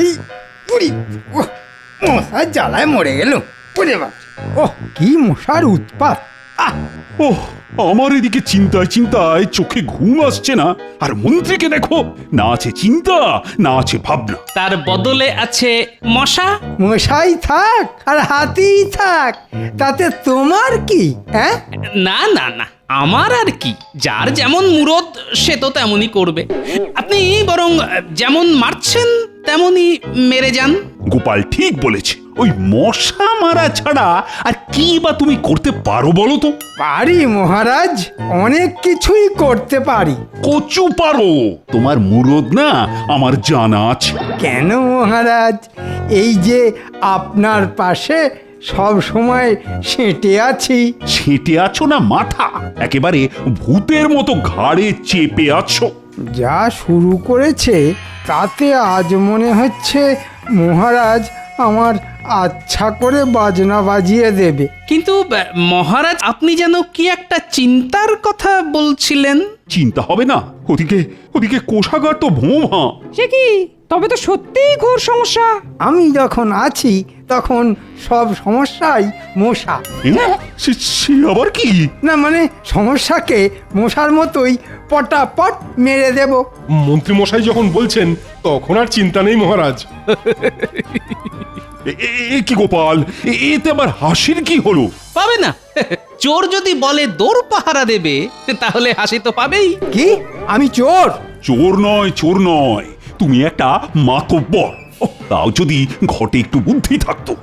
এই পুরি মশা জ্বালায় মরে গেল। ওরে বাপ, ওহ কি মশার উৎপাত! ওহ, আমার এদিকে চিন্তায় চিন্তায় চোখে ঘুম আসছে না, আর মন্ত্রীকে দেখো, না আছে চিন্তা, না আছে ভাবনা। তার বদলে আছে মশা। মশাই থাক আর হাতিই থাক, তাতে তোমার কি? হ্যাঁ, না না না, আমার আর কি, যার যেমন মুরদ সে তো তেমনই করবে। আপনি বরং যেমন মারছেন তেমনই মেরে যান। গোপাল ঠিক বলেছে, ওই মশা মারা ছাড়া আর কি বা তুমি করতে পারো বলো তো? পারি মহারাজ, অনেক কিছুই করতে পারি। কচু পারো, তোমার মুরদ না আমার জানা আছে। কেন মহারাজ, এই যে আপনার পাশে সব সময় সেঁটে আছি। ছেটে আছো না মাথা, একেবারে ভূতের মতো ঘাড়ে চেপে আছো। যা শুরু করেছে তাতে আজ মনে হচ্ছে মহারাজ আমার আচ্ছা করে বাজনা বাজিয়ে দেবে। কিন্তু মহারাজ, আপনি যেন কি একটা চিন্তার কথা বলছিলেন। চিন্তা হবে না, ওদিকে ওদিকে কোষাগার তো ভোমা। সে কি, তবে তো সত্যিই ঘোর সমস্যা। আমি যখন আছি তখন সব সমস্যাই মশা। সে আবার কি? না মানে সমস্যাকে মশার মতোই পটাপট মেরে দেব। মন্ত্রী মশাই যখন বলছেন তখন আর চিন্তা নেই মহারাজ। এ কি গোপাল, এতে আবার হাসির কি হলো? পাবে না? চোর যদি বলে দৌড় পাহারা দেবে, তাহলে হাসি তো পাবেই। কি, আমি চোর? চোর নয়, চোর নয়, তুমি একটা মাতব্বর। ওহ, তাও যদি ঘটে একটু বুদ্ধি থাকতো।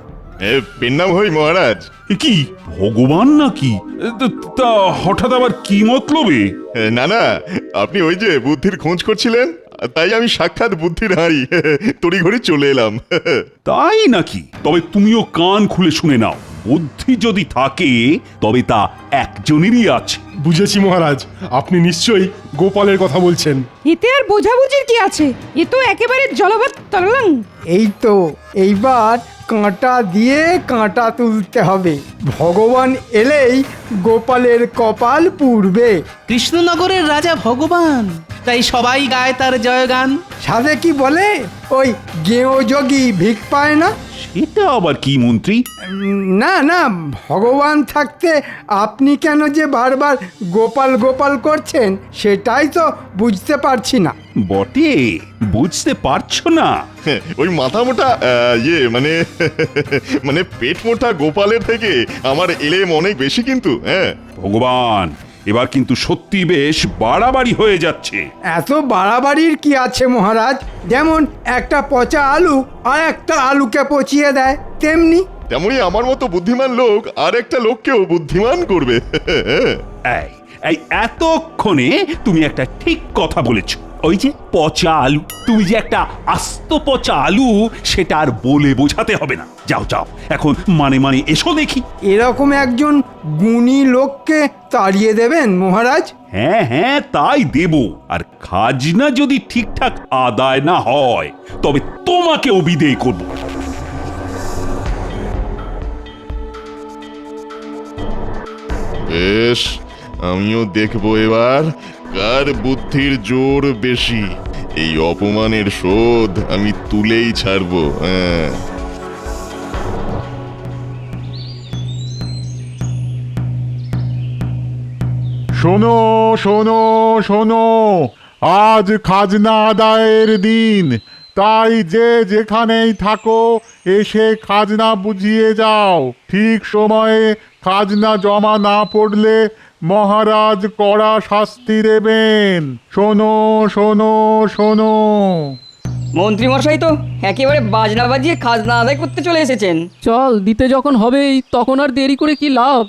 পেন্নাম হই মহারাজ। এ কি ভগবান নাকি? তা হঠাৎ আবার কি মতলবে? না না, আপনি ওই যে বুদ্ধির খোঁজ করছিলেন, তাই আমি সাক্ষাৎ বুদ্ধির হাঁড়ি তড়িঘড়ি চলে এলাম। তাই নাকি? তবে তুমিও কান খুলে শুনে নাও, বুদ্ধি যদি থাকে তবে তা একজনেরই আছে। বুঝেছি মহারাজ, আপনি নিশ্চয়ই গোপালের কথা বলছেন। এতে আর বোঝাবুঝির কি আছে, এ তো একেবারে জলভাত তরলাং। এই তো, এইবার কাঁটা দিয়ে কাঁটা তুলতে হবে। ভগবান এলেই গোপালের কপাল পুড়বে। কৃষ্ণনগরের রাজা ভগবান, তাই সবাই গায় তার জয়গান। সাধে কি বলে, ওই গেঁয়ো যোগী ভিক পায় না। সেটা আবার কি মন্ত্রী? না না, ভগবান থাকতে আপনি কেন যে বারবার গোপাল গোপাল করছেন সেটাই তো বুঝতে পারছি না। বটে, বুঝতে পারছো না? ওই মাথা মোটা মানে মানে পেট মোটা গোপালের থেকে আমার এলেম অনেক বেশি কিন্তু। হ্যাঁ ভগবান, এবার কিন্তু সত্যি বেশ বাড়াবাড়ি হয়ে যাচ্ছে। এত বাড়াবাড়ির কি আছে মহারাজ? যেমন একটা পচা আলু আর একটা আলুকে পচিয়ে দেয়, তেমনি তেমনি আমার মতো বুদ্ধিমান লোক আর একটা লোককেও বুদ্ধিমান করবে। এই এই এতক্ষণে তুমি একটা ঠিক কথা বলেছো। ওই যে পচা আলু, তুমি যে একটা আস্ত পচা আলু সেটা আর বলে বোঝাতে হবে না। যাও যাও, এখন মানে মানে এসো দেখি। এরকম একজন গুণী লোককে তাড়িয়ে দেবেন মহারাজ? হ্যাঁ হ্যাঁ, তাই দেব। আর খাজনা যদি ঠিকঠাক আদায় না হয় তবে তোমাকেও বিদেয় করব। বেশ, আমিও দেখবো এবার কার বুদ্ধির জোর বেশি। এই অপমানের শোধ আমি তুলেই ছাড়বো। হ্যাঁ, শোনো শোনো শোনো, আজ খাজনা আদায়ের দিন, তাই যে যেখানেই থাকো এসে খাজনা বুঝিয়ে যাও। ঠিক সময়ে খাজনা জমা না পড়লে মহারাজ কড়া শাস্তি দেবেন। শোনো শোনো শোনো। মন্ত্রী মশাই তো একেবারে বাজনা বাজিয়ে খাজনা আদায় করতে চলে এসেছেন। চল, দিতে যখন হবেই তখন আর দেরি করে কি লাভ?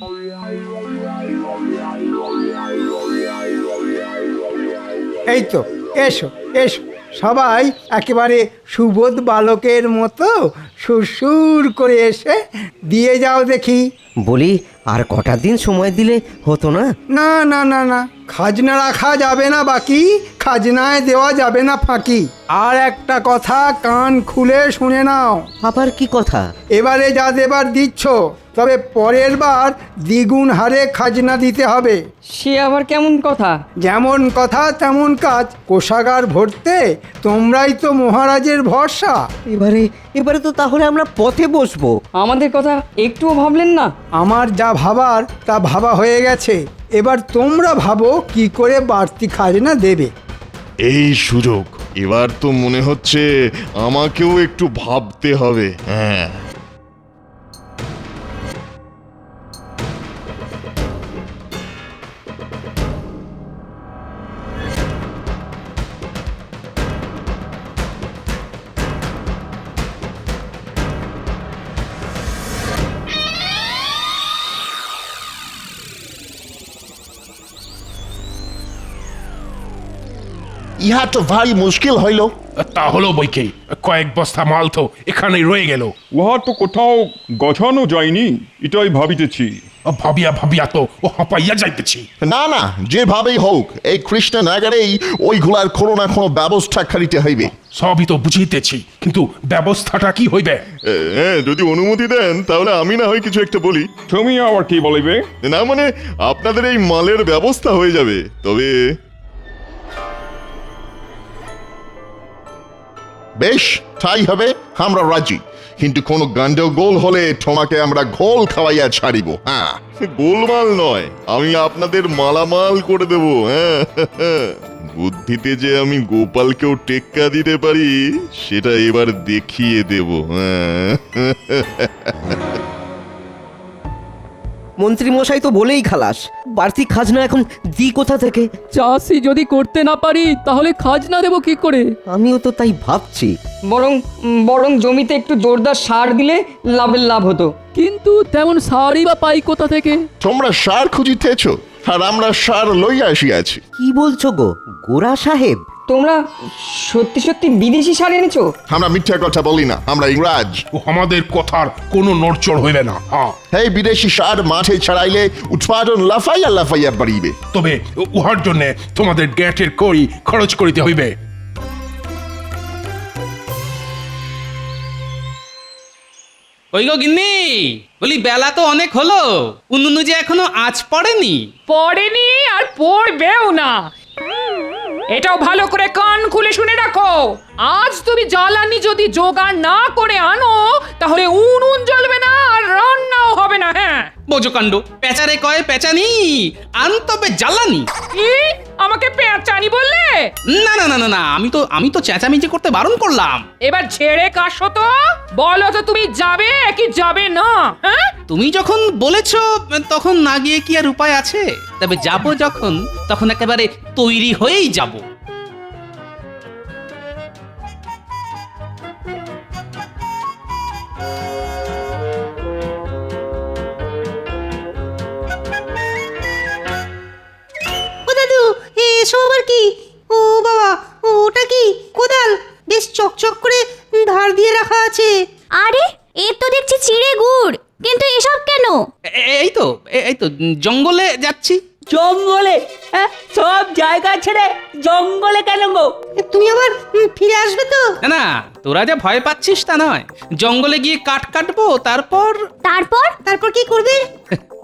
এই তো, এসো এসো, সবাই একেবারে সুবোধ বালকের মতো সুরসুর করে এসে দিয়ে যাও দেখি। বলি আর কটা দিন সময় দিলে হতো না? না না না না, খাজনা রাখা যাবে না বাকি, খাজনায় দেওয়া যাবে না ফাঁকি। আর একটা কথা কান খুলে শুনে নাও। আবার কি কথা? এবারে যা দেবার দিচ্ছ, তবে পরের বার দ্বিগুণ হারে খাজনা দিতে হবে। সে আবার কেমন কথা? যেমন কথা তেমন কাজ। কোষাগার ভরতে তোমরাই তো মহারাজের ভরসা। এবারে তো তাহলে আমরা পথে বসবো। আমাদের কথা একটুও ভাবলেন না? আমার যা ভাবার তা ভাবা হয়ে গেছে, এবার তোমরা ভাবো কি করে বাড়তি খাজনা দেবে। এই সুযোগ, এবার তো মনে হচ্ছে আমাকেও একটু ভাবতে হবে। হ্যাঁ, ইহা তো ভারী মুশকিল হইল। তা হলো বইকে, কয়েক বস্তা মাল তো এখানেই রয়ে গেল। উহা তো কোথাও গছানো যায়নি, এটাই ভাবিতেছি। ভাবিয়া ভাবিয়া তো ও হাঁপাইয়া যাইতেছি। না না, যেভাবেই হোক এই কৃষ্ণনগরেই ওইগুলার কোনো না কোনো ব্যবস্থা করিতে হইবে। সবই তো বুঝিতেছি, কিন্তু ব্যবস্থাটা কি হইবে? হ্যাঁ, যদি অনুমতি দেন তাহলে আমি না হয় কিছু একটা বলি। তুমি আবার কি বলিবে? না মানে আপনাদের এই মালের ব্যবস্থা হয়ে যাবে, তবে বেশ, তাই হবে, আমরা রাজি। কিন্তু কোনো গন্ডগোল হলে তোমাকে আমরা ঘোল খাওয়াইয়া ছাড়িব। হ্যাঁ, গোলমাল নয়, আমি আপনাদের মালামাল করে দেব। হ্যাঁ, বুদ্ধিতে যে আমি গোপালকেও টেক্কা দিতে পারি সেটা এবার দেখিয়ে দেব। হ্যাঁ, মন্ত্রী মশাই তো বলেই খালাস, বাড়তি খাজনা এখন দি কোথা থেকে? চাষি যদি করতে না পারি তাহলে খাজনা দেবো কি করে? আমিও তো তাই ভাবছি। বরং জমিতে একটু জোরদার সার দিলে লাভের লাভ হতো। কিন্তু তেমন সারই বা পাই কোথা থেকে? তোমরা সার খুঁজিতেছ আর আমরা সার লইয়া আসিয়াছি। কি বলছো গো গোরা সাহেব? তোমরা সত্যি সত্যি বিদেশি সার এনেছো? আমরা মিথ্যা কথা বলি না, আমরা ইংরাজ। ও আমাদের কথার কোনো নড়চড় হইবে না। হ্যাঁ, এই বিদেশি সার মাঠে ছড়াইলে উৎপাদন লাফাইয়া লাফাইয়া বাড়িবে। তবে উহার জন্য তোমাদের গ্যাটের কড়ি খরচ করিতে হইবে। ওই গো গিন্নি, বলি বেলা তো অনেক হলো, উনুনে যে এখনো আঁচ পড়েনি। পড়েনি আর পড়বেও না। এটাও ভালো করে কান খুলে শুনে রাখো। আজ তুমি জ্বালানি যদি জোগাড় না করে আনো তাহলে উনুন জ্বলবে না আর রান্নাও হবে না। হ্যাঁ, বোঝো কাণ্ড, পেঁচারে কয় পেঁচানি, আন তবে জ্বালানি। কি আমাকে পেঁচানি বললে? না না না না না, আমি তো চেঁচামেচি করতে বারণ করলাম। এবার ছেড়ে কাশো তো, বলো তো তুমি যাবে কি যাবে না? হ্যাঁ, তুমি যখন বলেছো তখন না গিয়ে কি আর উপায় আছে? তবে যাবো যখন, তখন একেবারে তৈরি হয়েই যাব। ও দাদু, এসব আবার কি? ও বাবা, ওটা কি কোদাল? বেশ চকচক করে ধার দিয়ে রাখা আছে। আরে এ তো দেখছি চিড়ে গুড়, কিন্তু এসব কেন? এই তো জঙ্গলে যাচ্ছি। জঙ্গলে? হ্যাঁ, সব জায়গা ছেড়ে জঙ্গলে কেন গো? তুমি আবার ফিরে আসবে তো? না না, তোরা যা ভয় পাচ্ছিস তা নয়। জঙ্গলে গিয়ে কাঠ কাটবো, তারপর তারপর কি করবে?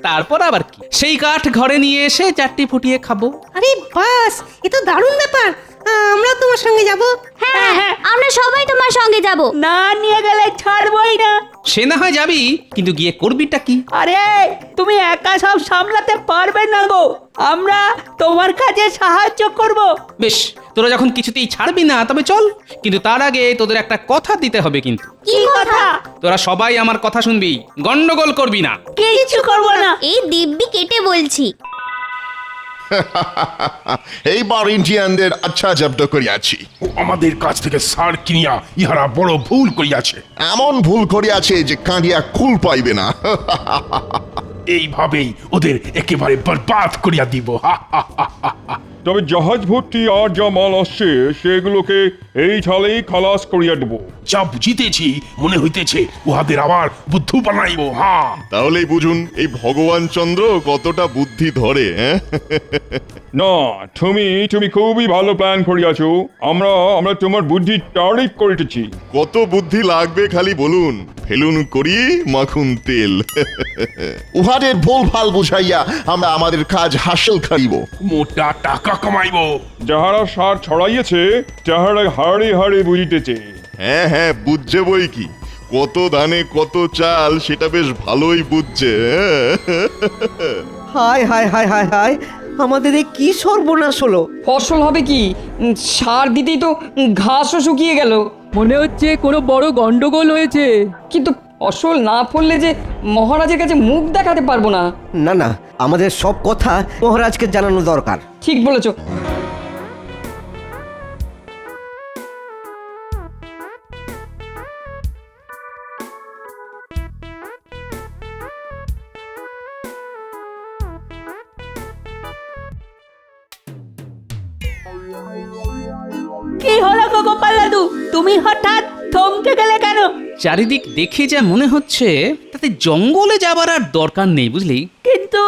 তারপর আবার কি, সেই কাঠ ঘরে নিয়ে এসে চারটি ফুটিয়ে খাবো। আরে বাস, এ তো দারুণ ব্যাপার। আমরা তোমার সঙ্গে যাব। হ্যাঁ হ্যাঁ, আমরা সবাই তোমার সঙ্গে যাব। না নিয়ে গেলে ছাড়বই না। সে না হয় যাবি, কিন্তু গিয়ে করবিটা কি? আরে তুমি একা সব সামলাতে পারবে না গো, আমরা তোমার কাছে সাহায্য করব। বেশ, তোরা যখন কিছুতেই ছাড়বি না তবে চল, কিন্তু তার আগে তোদের একটা কথা দিতে হবে। কিন্তু কি কথা? তোরা সবাই আমার কথা শুনবি, গন্ডগোল করবি না। কিছু করব না, এই দিব্যি কেটে বলছি। এইবার ইন্ডিয়ানদের আচ্ছা জব্দ করিয়াছি। আমাদের কাছ থেকে সার কিনিয়া ইহারা বড় ভুল করিয়াছে। এমন ভুল করিয়াছে যে কাঁদিয়া কুল পাইবে না। এইভাবেই ওদের একেবারে বরবাদ করিয়া দিব। তবে জাহাজ ভর্তি আর যা মাল আসছে সেগুলোকে এই ছলেই খালাস করিয়া দেব। যা বুঝিতেছি মনে হইতেছে উহাদের আবার বুদ্ধু বানাইব। হ্যাঁ, তাহলেই বুঝুন এই ভগবান চন্দ্র কতটা বুদ্ধি ধরে। হ্যাঁ, না, তুমি খুবই ভালো প্ল্যান করিয়াছো। আমরা তোমার বুদ্ধি তারিফ করিতেছি। কত বুদ্ধি লাগবে খালি বলুন, ফেলুন করি মাখুন তেল। উহাদের ভুল ভাল বুঝাইয়া আমরা আমাদের কাজ হাসিল করিব। মোটা টাকা কামাইব। যাহারা সার ছড়াইয়েছে তাহারা হাড়ে হাড়ে বুঝিতেছে। হ্যাঁ হ্যাঁ, বুঝছে বই কি, কত ধানে কত চাল সেটা বেশ ভালোই বুঝছে। হায় হায় হায় হায় হায়, আমাদের এ কি সর্বনাশ হলো। ফসল হবে কি? সার দিতেই তো ঘাসও শুকিয়ে গেল। মনে হচ্ছে কোনো বড় গন্ডগোল হয়েছে। কিন্তু ফসল না ফললে যে মহারাজের কাছে মুখ দেখাতে পারবো না। না না, আমাদের সব কথা মহারাজকে জানানো দরকার। ঠিক বলেছো। কি হলো গো গোপাল দাদু, তুমি হঠাৎ থমকে গেলে কেন? চারিদিক দেখে যা মনে হচ্ছে তাতে জঙ্গলে যাবার আর দরকার নেই, বুঝলি? কিন্তু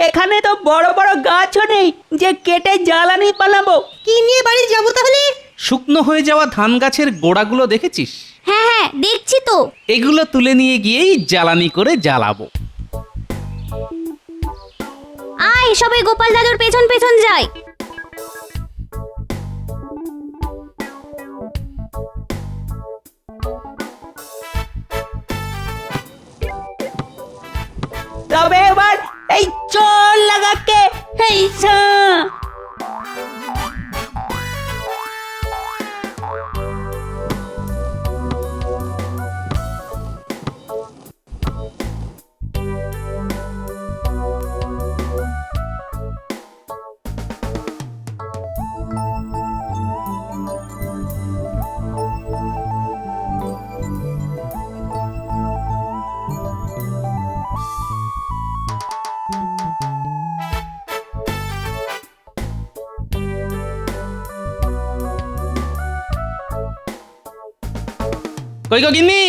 এখানে তো বড় বড় গাছও নেই যে কেটে জ্বালানি বানাবো। কি নিয়ে বাড়ি যাবো তাহলে? শুকনো হয়ে যাওয়া ধান গাছের গোড়াগুলো দেখেছিস? হ্যাঁ হ্যাঁ দেখছি তো। এগুলো তুলে নিয়ে গিয়েই জ্বালানি করে জ্বালাবো। আয় সবাই গোপাল দাদুর পেছন পেছন যাই। তবে এবার এই চল লাগাকে এই কই গো গিন্নি,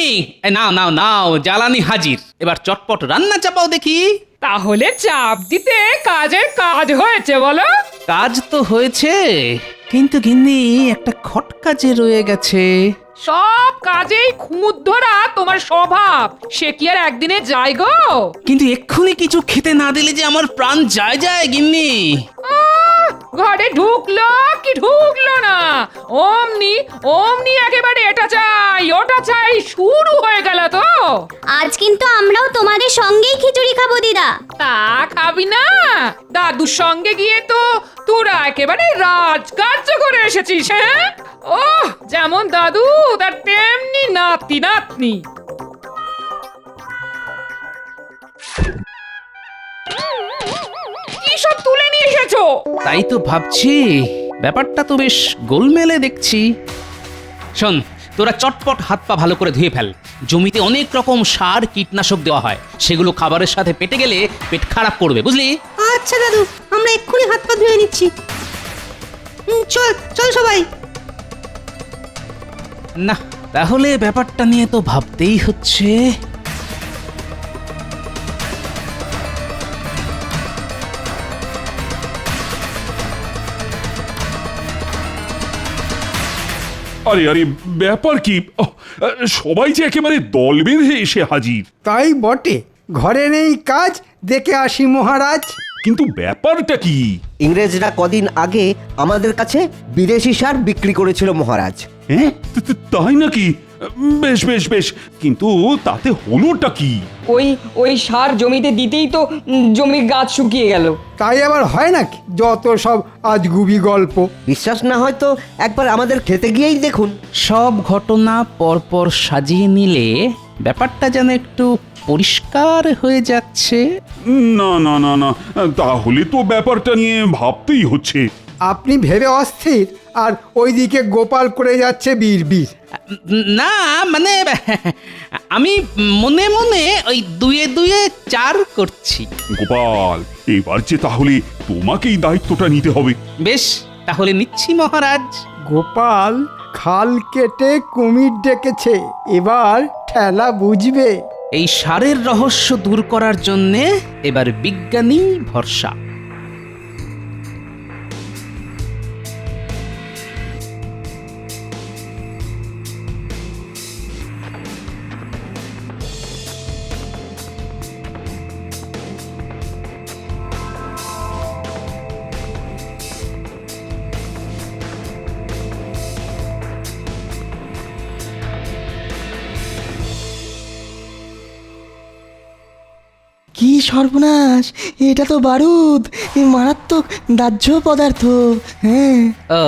এই নাও নাও নাও, জ্বালানি হাজির। এবার চটপট রান্না চাপাও দেখি। তাহলে চাপ দিতে কাজের কাজ হয়েছে বলো? কাজ তো হয়েছে, কিন্তু গিন্নি একটা খটকা যে রয়ে গেছে। সব কাজেই খুঁত ধরা তোমার স্বভাব, সে কি আর একদিনে যায় গো? কিন্তু এক্ষুনি কিছু খেতে না দিলে যে আমার প্রাণ যায় যায় গিন্নি। ঘরে ঢুকলো কি ঢুকলো না, অমনি অমনি একেবারে এটা চাই ওটা চাই শুরু হয়ে গেল তো। আজ কিন্তু আমরাও তোমাদের সঙ্গেই খিচুড়ি খাবো দিদা। তা খাবি না? দাদুর সঙ্গে গিয়ে তো তোরা একেবারে রাজকার্য করে এসেছিস। হ্যাঁ, ওহ যেমন দাদু তার তেমনি নাতি নাতনি। কি সব তুলে নিয়ে এসেছো? তাই তো ভাবছি, ব্যাপারটা তো বেশ গোলমেলে দেখছি। শোন, তোরা চটপট হাত পা ভালো করে ধুয়ে ফেল। জমিতে অনেক রকম সার কীটনাশক দেওয়া হয়, সেগুলো খাবারের সাথে পেটে গেলে পেট খারাপ করবে, বুঝলি? আচ্ছা দাদু, আমরা এক্ষুনি হাত পা ধুয়ে নিচ্ছি। চল চল সবাই। না, তাহলে ব্যাপারটা নিয়ে তো ভাবতেই হচ্ছে। আরে আরে, ব্যাপার কি? সবাই যে একেবারে দল বেঁধে এসে হাজির। তাই বটে, ঘরে নেই কাজ, দেখে আসি মহারাজ। কিন্তু ব্যাপারটা কি? ইংরেজরা কদিন আগে আমাদের কাছে বিদেশি সার বিক্রি করেছিল মহারাজ। হ্যাঁ, তাই নাকি? বেশ বেশ বেশ, কিন্তু তাতে হলোটা কি? ওই সার জমিতে দিতেই তো জমির গাছ শুকিয়ে গেল। তাই আবার হয় নাকি? যত সব আজগুবি গল্প। বিশ্বাস না হয় তো একবার আমাদের খেতে গিয়েই দেখুন। সব ঘটনা পরপর সাজিয়ে নিলে ব্যাপারটা যেন একটু পরিষ্কার হয়ে যাচ্ছে। না না না না, তাহলে তো ব্যাপারটা নিয়ে ভাবতেই হচ্ছে। আপনি ভেবে অস্থির, আর ওইদিকে গোপাল করে যাচ্ছে বীর। না মানে আমি মনে মনে ওই দুয়ে দুয়ে চার করছি। গোপাল, এবার যে তাহলে তোমাকেই দায়িত্বটা নিতে হবে। বেশ, তাহলে নিচ্ছি মহারাজ। গোপাল খাল কেটে কুমির ডেকেছে, এবার ঠেলা বুঝবে। এই সারের রহস্য দূর করার জন্যে এবার বিজ্ঞানী ভরসা। কি সর্বনাশ, এটা তো বারুদ, মারাত্মক দাহ্য পদার্থ। হ্যাঁ, ও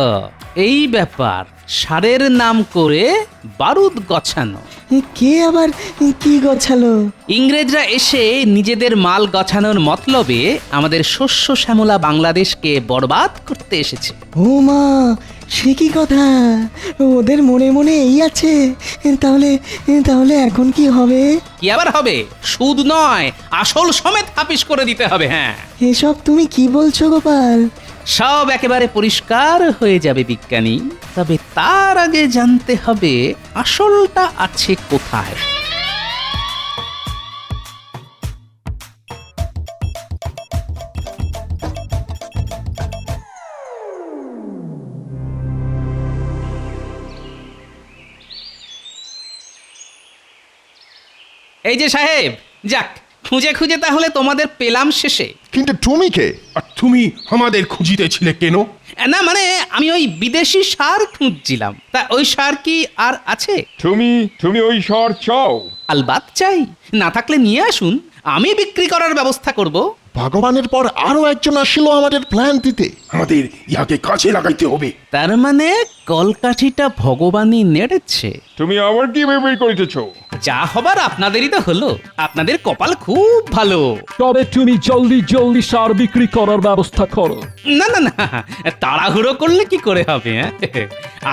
এই ব্যাপার, সারের নাম করে বারুদ গছানো। কে আবার কি গছালো? ইংরেজরা এসে নিজেদের মাল গছানোর মতলবে আমাদের শস্য শ্যামলা বাংলাদেশকে বরবাদ করতে এসেছে। ও মা, সে কি কথা! ওদের মনে মনে এই আছে। তাহলে তাহলে এখন কি হবে? কি আবার হবে? সুদ নয়, আসল সমেত হাফিস করে দিতে হবে। হ্যাঁ, এসব তুমি কি বলছো গোপাল? সব একেবারে পরিষ্কার হয়ে যাবে বিজ্ঞানী, তবে তার আগে জানতে হবে আসলটা আছে কোথায়। এই যে সাহেব, যাক খুঁজে খুঁজে তাহলে তোমাদের পেলাম শেষে। কিন্তু তুমি কে? আর তুমি আমাদের খুঁজিতেছিলে কেন? না মানে আমি ওই বিদেশি সার খুঁজছিলাম, তা ওই সার কি আর আছে? তুমি ওই সার চাও? আলবাত চাই, না থাকলে নিয়ে আসুন, আমি বিক্রি করার ব্যবস্থা করব। ভগবানের পর আরো একজন আসলো আমাদের প্ল্যান দিতে। আমাদের ইহাকে কাজে লাগাইতে হবে। তার মানে কলকাঠিটা ভগবানই নেড়েছে। তুমি আবার কি ভেবে করিতেছ? যা হবার আপনাদেরই তো হলো, আপনাদের কপাল খুব ভালো। তবে তুমি জলদি জলদি সার বিক্রি করার ব্যবস্থা করো। না না না, তাড়াহুড়ো করলে কি করে হবে?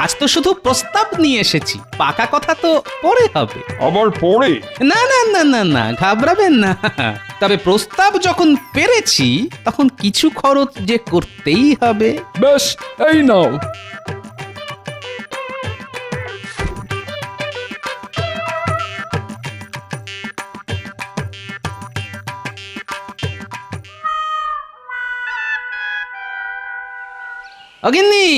আজ তো শুধু প্রস্তাব নিয়ে এসেছি, পাকা কথা তো পরে হবে। আবার পরে? না না না না না, ঘাবড়াবেন না। তবে প্রস্তাব যখন পেরেছি তখন কিছু খরচ যে করতেই হবে। বেশ, এই নাও। অগিন্নি,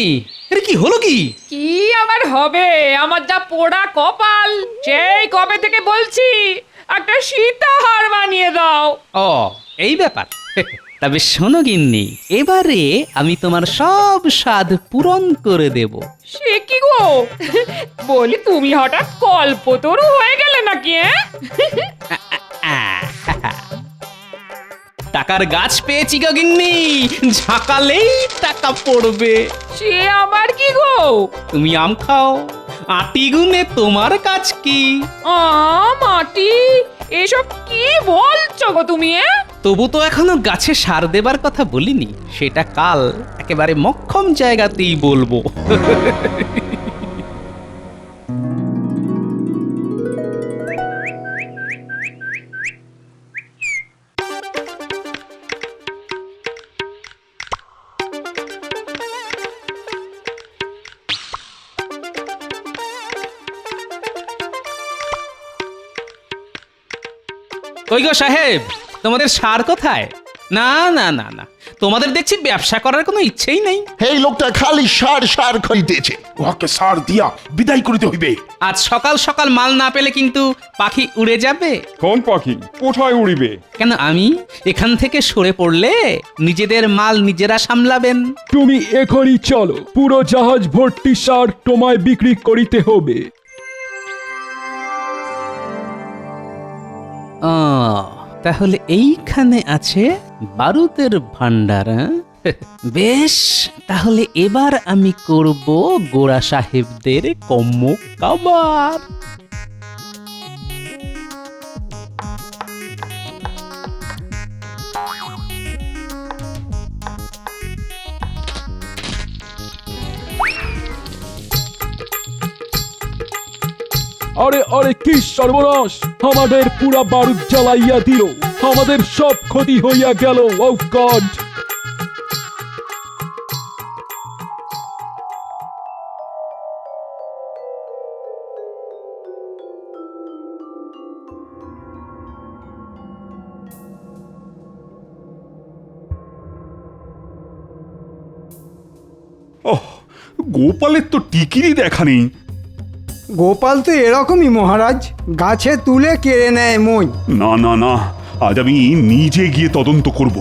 এর কি হলো কি? কি আবার হবে? আমার যা পোড়া কপাল, সেই কবে থেকে বলছি একটা সীতাহার বানিয়ে দাও। ও এই ব্যাপার। তবে শোনো গিন্নি, এবারে আমি তোমার সব স্বাদ পূরণ করে দেব। সে কি গো, বলি তুমি হঠাৎ কল্পতরু হয়ে গেলে নাকি? টাকার গাছ পেয়েছি গো গিন্নি, ঝাঁকালেই টাকা পড়বে। সে আবার কি গো? তুমি আম খাও, আটি গুনে তোমার কাজ কি? মাটি, এসব কি বলছো গো তুমি? তবু তো এখনো গাছে সার দেবার কথা বলিনি, সেটা কাল একেবারে মক্ষম জায়গাতেই বলবো। কই গো সাহেব, তোমাদের সার কোথায়? না না না না, তোমাদের দেখছি ব্যবসা করার কোনো ইচ্ছেই নেই। এই লোকটা খালি সার সার খাইতেছে। উহাকে সার দিয়া বিদায় করিতে হইবে। আজ সকাল সকাল মাল না পেলে কিন্তু পাখি উড়ে যাবে। কোন পাখি? কোথায় উড়িবে? কেন, আমি এখান থেকে সরে পড়লে নিজেদের মাল নিজেরা সামলাবেন। তুমি এখনই চলো, পুরো জাহাজ ভর্তি সার তোমায় বিক্রি করিতে হবে। তাহলে এইখানে আছে বারুদের ভান্ডার। বেশ, তাহলে এবার আমি করব গোড়া সাহেবদের কম্ম কাবার। আরে আরে, কি সর্বনাশ! আমাদের পুরা বারুদ জ্বালাইয়া দিল, আমাদের সব ক্ষতি হইয়া গেল। ও গড! ওহ, গোপালের তো টিকিরই দেখা নেই। গোপাল তো এরকমই মহারাজ, গাছে তুলে কেড়ে নেয় মই। না না না, আজ আমি নিজে গিয়ে তদন্ত করব।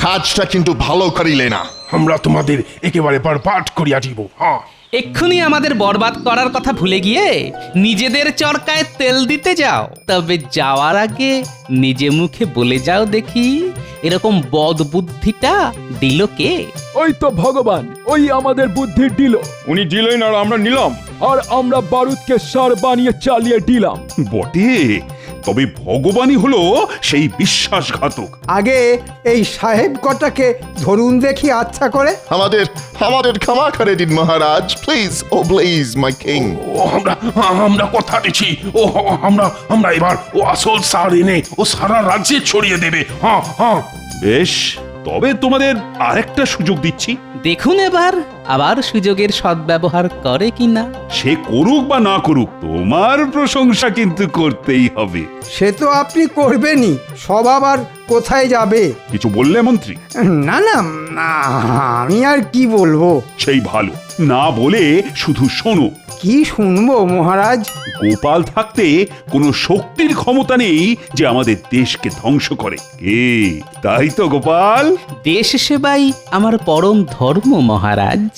কাজটা কিন্তু ভালো করিলে না। আমরা তোমাদের একেবারে বরবাদ করিয়া দিব। হ্যাঁ, এক্ষুনি আমাদের বরবাদ করার কথা ভুলে গিয়ে নিজেদের চরকায় তেল দিতে যাও। তবে যাওয়ার আগে নিজে মুখে বলে যাও দেখি, এরকম বদ বুদ্ধিটা দিল কে? ওই তো ভগবান, ওই আমাদের বুদ্ধি দিল। উনি দিলেন আর আমরা নিলাম। আর আমরা বারুদকে সার বানিয়ে চালিয়ে দিলাম। বটে, তবে ভগবানই হলো সেই বিশ্বাসঘাতক। আগে এই সাহেব কটাকে ধরুন দেখি আচ্ছা করে। আমাদের আমাদের ক্ষমা করে দিন মহারাজ, please, oh please my king. ও আমরা কথা দিচ্ছি, ও আমরা এবার ও আসল সার এনে ও সারা রাজ্যে ছড়িয়ে দেবে। হ্যাঁ হ্যাঁ। বেশ, তবে তোমাদের আরেকটা সুযোগ দিচ্ছি। দেখুন এবার আবার সুযোগের সদ্ব্যবহার করে কিনা। সে করুক বা না করুক, তোমার প্রশংসা কিন্তু করতেই হবে। সে তো আপনি করবেনই, সব আবার কোথায় যাবে? কিছু বললে মন্ত্রী? না না না, আমি আর কি বলবো। সেই ভালো, না বলে শুধু শোনো। কি শুনবো মহারাজ? গোপাল থাকতে কোনো শক্তির ক্ষমতা নেই যে আমাদের দেশকে ধ্বংস করে। কে? তাই তো গোপাল? দেশ সেবাই আমার পরম ধর্ম মহারাজ।